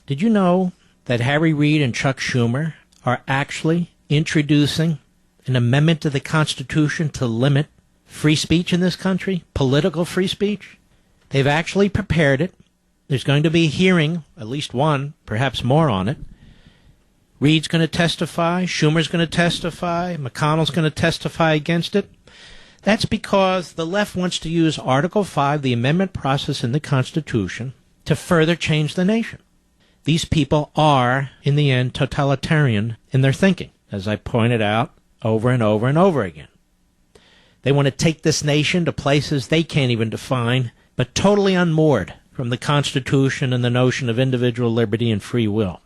Did you know that Harry Reid and Chuck Schumer are actually introducing an amendment to the Constitution to limit free speech in this country, political free speech? They've actually prepared it. There's going to be a hearing, at least one, perhaps more on it. Reid's going to testify, Schumer's going to testify, McConnell's going to testify against it. That's because the left wants to use Article 5, the amendment process in the Constitution, to further change the nation. These people are, in the end, totalitarian in their thinking, as I pointed out over and over and over again. They want to take this nation to places they can't even define, but totally unmoored from the Constitution and the notion of individual liberty and free will.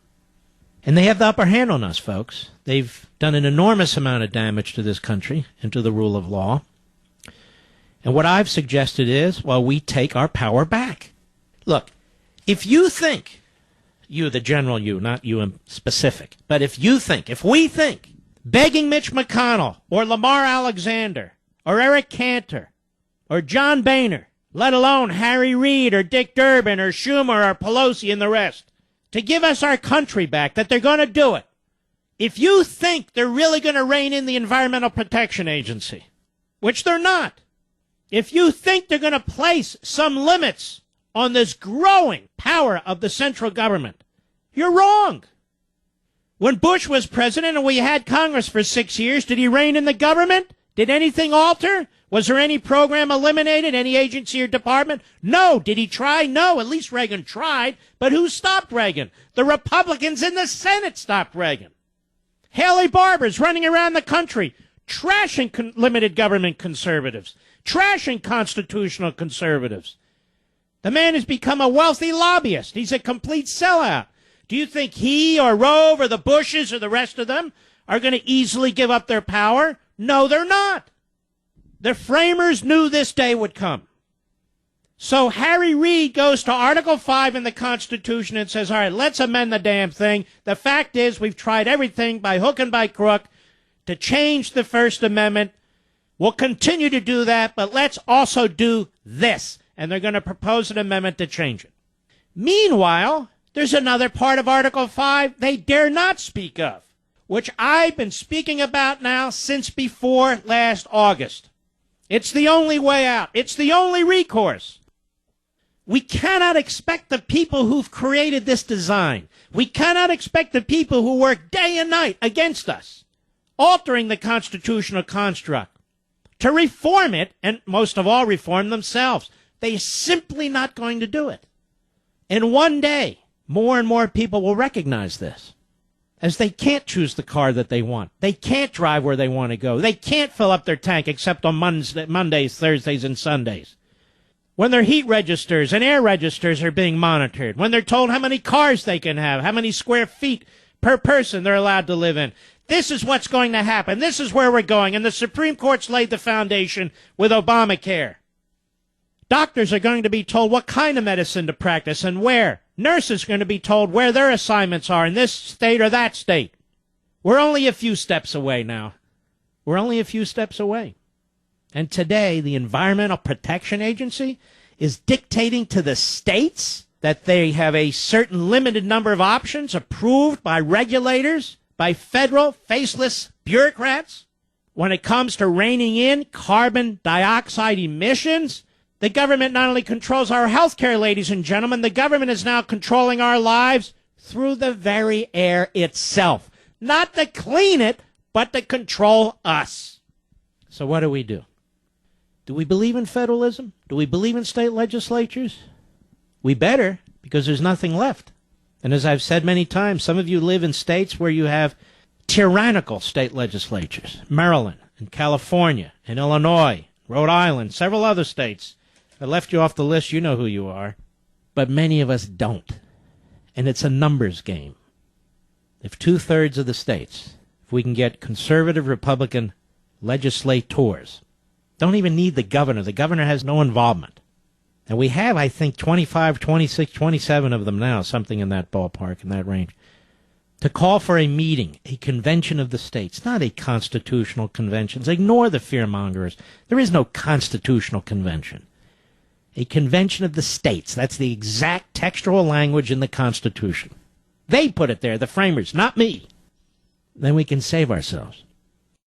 And they have the upper hand on us, folks. They've done an enormous amount of damage to this country and to the rule of law. And what I've suggested is, well, we take our power back. Look, if you think, you, the general you, not you in specific, but if we think, begging Mitch McConnell or Lamar Alexander or Eric Cantor or John Boehner, let alone Harry Reid or Dick Durbin or Schumer or Pelosi and the rest, to give us our country back, that they're going to do it. If you think they're really going to rein in the Environmental Protection Agency, which they're not, if you think they're going to place some limits on this growing power of the central government, you're wrong. When Bush was president and we had Congress for 6 years, did he rein in the government? Did anything alter? Was there any program eliminated, any agency or department? No. Did he try? No. At least Reagan tried. But who stopped Reagan? The Republicans in the Senate stopped Reagan. Haley Barbour's running around the country trashing limited government conservatives, trashing constitutional conservatives. The man has become a wealthy lobbyist. He's a complete sellout. Do you think he or Rove or the Bushes or the rest of them are going to easily give up their power? No, they're not. The framers knew this day would come. So Harry Reid goes to Article 5 in the Constitution and says, all right, let's amend the damn thing. The fact is we've tried everything by hook and by crook to change the First Amendment. We'll continue to do that, but let's also do this. And they're going to propose an amendment to change it. Meanwhile, there's another part of Article 5 they dare not speak of, which I've been speaking about now since before last August. It's the only way out. It's the only recourse. We cannot expect the people who've created this design. We cannot expect the people who work day and night against us, altering the constitutional construct, to reform it, and most of all, reform themselves. They're simply not going to do it. And one day, more and more people will recognize this, as they can't choose the car that they want. They can't drive where they want to go. They can't fill up their tank except on Mondays, Thursdays, and Sundays. When their heat registers and air registers are being monitored, when they're told how many cars they can have, how many square feet per person they're allowed to live in. This is what's going to happen. This is where we're going. And the Supreme Court's laid the foundation with Obamacare. Doctors are going to be told what kind of medicine to practice and where. Nurses are going to be told where their assignments are in this state or that state. We're only a few steps away now. We're only a few steps away. And today, the Environmental Protection Agency is dictating to the states that they have a certain limited number of options approved by regulators, by federal faceless bureaucrats. When it comes to reining in carbon dioxide emissions, the government not only controls our health care, ladies and gentlemen, the government is now controlling our lives through the very air itself. Not to clean it, but to control us. So what do? Do we believe in federalism? Do we believe in state legislatures? We better, because there's nothing left. And as I've said many times, some of you live in states where you have tyrannical state legislatures. Maryland and California and Illinois, Rhode Island, several other states. I left you off the list, you know who you are. But many of us don't. And it's a numbers game. If 2/3 of the states, if we can get conservative Republican legislators, don't even need the governor has no involvement. And we have, I think, 25, 26, 27 of them now, something in that ballpark, in that range, to call for a meeting, a convention of the states, not a constitutional convention. Ignore the fearmongers. There is no constitutional convention. A convention of the states. That's the exact textual language in the Constitution. They put it there, the framers, not me. Then we can save ourselves.